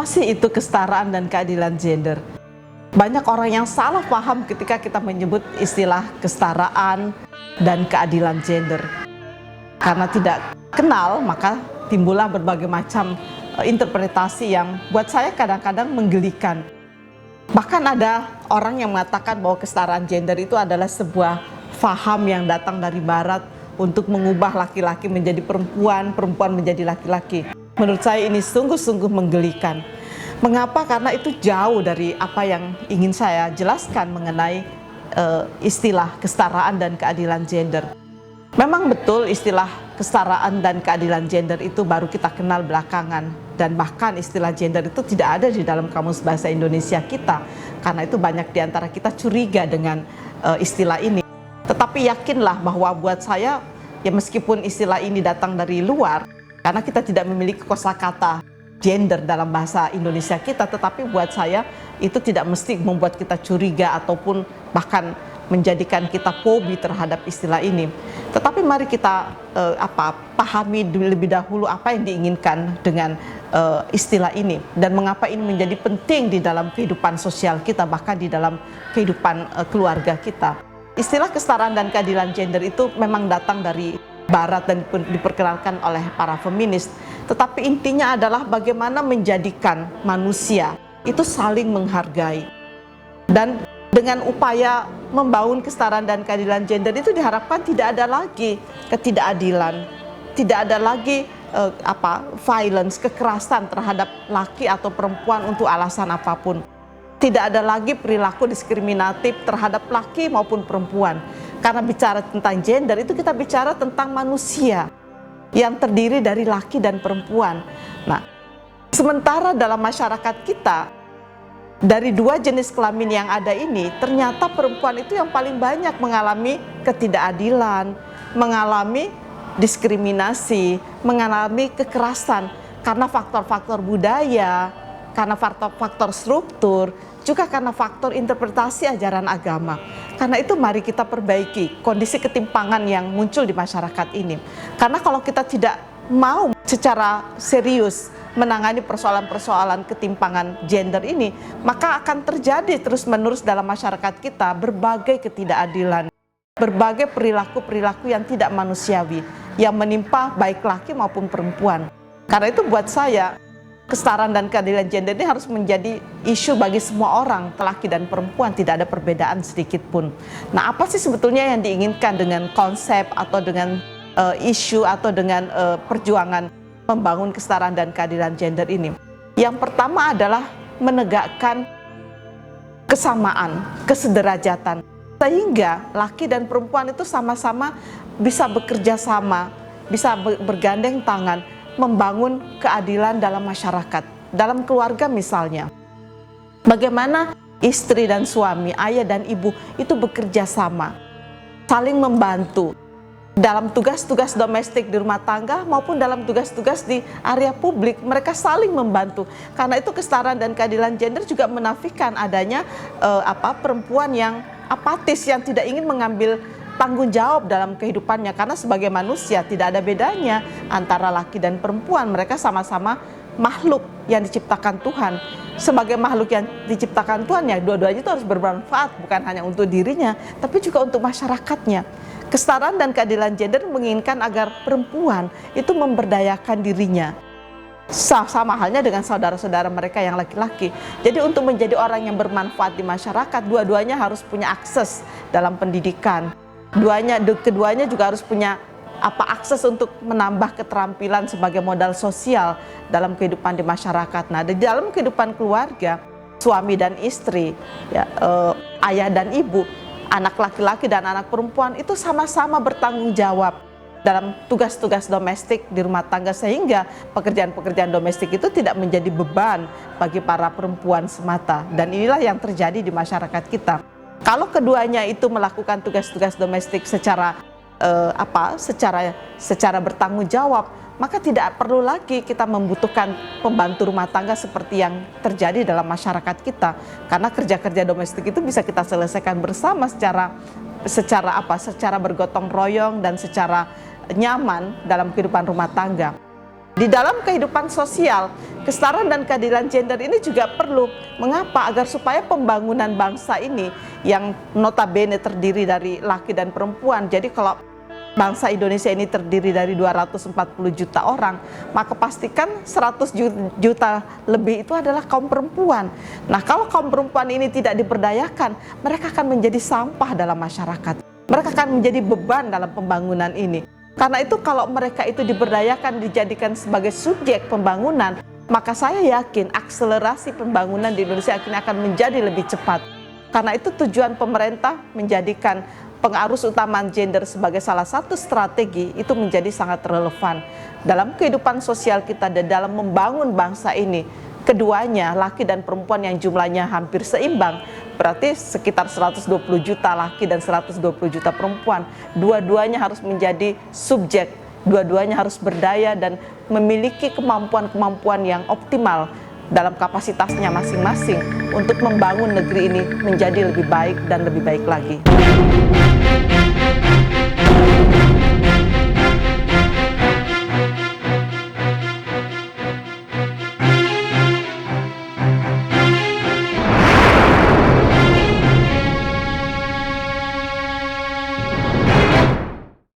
Apa sih itu kesetaraan dan keadilan gender? Banyak orang yang salah paham ketika kita menyebut istilah kesetaraan dan keadilan gender. Karena tidak kenal, maka timbullah berbagai macam interpretasi yang buat saya kadang-kadang menggelikan. Bahkan ada orang yang mengatakan bahwa kesetaraan gender itu adalah sebuah faham yang datang dari barat untuk mengubah laki-laki menjadi perempuan, perempuan menjadi laki-laki. Menurut saya ini sungguh-sungguh menggelikan. Mengapa? Karena itu jauh dari apa yang ingin saya jelaskan mengenai istilah kesetaraan dan keadilan gender. Memang betul istilah kesetaraan dan keadilan gender itu baru kita kenal belakangan, dan bahkan istilah gender itu tidak ada di dalam Kamus Bahasa Indonesia kita. Karena itu banyak di antara kita curiga dengan istilah ini. Tetapi yakinlah bahwa buat saya, ya meskipun istilah ini datang dari luar, karena kita tidak memiliki kosakata gender dalam bahasa Indonesia kita, tetapi buat saya itu tidak mesti membuat kita curiga ataupun bahkan menjadikan kita fobi terhadap istilah ini. Tetapi mari kita pahami lebih dahulu apa yang diinginkan dengan istilah ini dan mengapa ini menjadi penting di dalam kehidupan sosial kita, bahkan di dalam kehidupan keluarga kita. Istilah kesetaraan dan keadilan gender itu memang datang dari barat dan diperkenalkan oleh para feminis, tetapi intinya adalah bagaimana menjadikan manusia itu saling menghargai. Dan dengan upaya membangun kesetaraan dan keadilan gender itu diharapkan tidak ada lagi ketidakadilan, tidak ada lagi violence, kekerasan terhadap laki atau perempuan untuk alasan apapun. Tidak ada lagi perilaku diskriminatif terhadap laki maupun perempuan. Karena bicara tentang gender itu kita bicara tentang manusia yang terdiri dari laki dan perempuan. Nah, sementara dalam masyarakat kita, dari dua jenis kelamin yang ada ini, ternyata perempuan itu yang paling banyak mengalami ketidakadilan, mengalami diskriminasi, mengalami kekerasan karena faktor-faktor budaya, karena faktor-faktor struktur, juga karena faktor interpretasi ajaran agama. Karena itu mari kita perbaiki kondisi ketimpangan yang muncul di masyarakat ini. Karena kalau kita tidak mau secara serius menangani persoalan-persoalan ketimpangan gender ini, maka akan terjadi terus-menerus dalam masyarakat kita berbagai ketidakadilan, berbagai perilaku-perilaku yang tidak manusiawi, yang menimpa baik laki maupun perempuan. Karena itu buat saya, kesetaraan dan keadilan gender ini harus menjadi isu bagi semua orang, laki dan perempuan, tidak ada perbedaan sedikit pun. Nah, apa sih sebetulnya yang diinginkan dengan konsep atau dengan isu atau dengan perjuangan membangun kesetaraan dan keadilan gender ini? Yang pertama adalah menegakkan kesamaan, kesederajatan, sehingga laki dan perempuan itu sama-sama bisa bekerja sama, bisa bergandeng tangan, membangun keadilan dalam masyarakat, dalam keluarga misalnya. Bagaimana istri dan suami, ayah dan ibu itu bekerja sama, saling membantu dalam tugas-tugas domestik di rumah tangga maupun dalam tugas-tugas di area publik. Mereka saling membantu. Karena itu kesetaraan dan keadilan gender juga menafikan adanya perempuan yang apatis, yang tidak ingin mengambil tanggung jawab dalam kehidupannya. Karena sebagai manusia tidak ada bedanya antara laki dan perempuan. Mereka sama-sama makhluk yang diciptakan Tuhan. Sebagai makhluk yang diciptakan Tuhan, ya dua-duanya itu harus bermanfaat, bukan hanya untuk dirinya, tapi juga untuk masyarakatnya. Kesetaraan dan keadilan gender menginginkan agar perempuan itu memberdayakan dirinya, sama halnya dengan saudara-saudara mereka yang laki-laki. Jadi untuk menjadi orang yang bermanfaat di masyarakat, dua-duanya harus punya akses dalam pendidikan. Keduanya juga harus punya akses untuk menambah keterampilan sebagai modal sosial dalam kehidupan di masyarakat. Nah, di dalam kehidupan keluarga, suami dan istri, ayah dan ibu, anak laki-laki dan anak perempuan itu sama-sama bertanggung jawab dalam tugas-tugas domestik di rumah tangga, sehingga pekerjaan-pekerjaan domestik itu tidak menjadi beban bagi para perempuan semata. Dan inilah yang terjadi di masyarakat kita. Kalau keduanya itu melakukan tugas-tugas domestik secara bertanggung jawab, maka tidak perlu lagi kita membutuhkan pembantu rumah tangga seperti yang terjadi dalam masyarakat kita. Karena kerja-kerja domestik itu bisa kita selesaikan bersama secara bergotong royong dan secara nyaman dalam kehidupan rumah tangga. Di dalam kehidupan sosial, kesetaraan dan keadilan gender ini juga perlu. Mengapa? Agar supaya pembangunan bangsa ini yang notabene terdiri dari laki dan perempuan. Jadi kalau bangsa Indonesia ini terdiri dari 240 juta orang, maka pastikan 100 juta lebih itu adalah kaum perempuan. Nah, kalau kaum perempuan ini tidak diberdayakan, mereka akan menjadi sampah dalam masyarakat. Mereka akan menjadi beban dalam pembangunan ini. Karena itu kalau mereka itu diberdayakan, dijadikan sebagai subjek pembangunan, maka saya yakin akselerasi pembangunan di Indonesia akan menjadi lebih cepat. Karena itu tujuan pemerintah menjadikan pengarus utamaan gender sebagai salah satu strategi itu menjadi sangat relevan dalam kehidupan sosial kita dan dalam membangun bangsa ini. Keduanya, laki dan perempuan yang jumlahnya hampir seimbang, berarti sekitar 120 juta laki dan 120 juta perempuan. Dua-duanya harus menjadi subjek, dua-duanya harus berdaya dan memiliki kemampuan-kemampuan yang optimal dalam kapasitasnya masing-masing untuk membangun negeri ini menjadi lebih baik dan lebih baik lagi.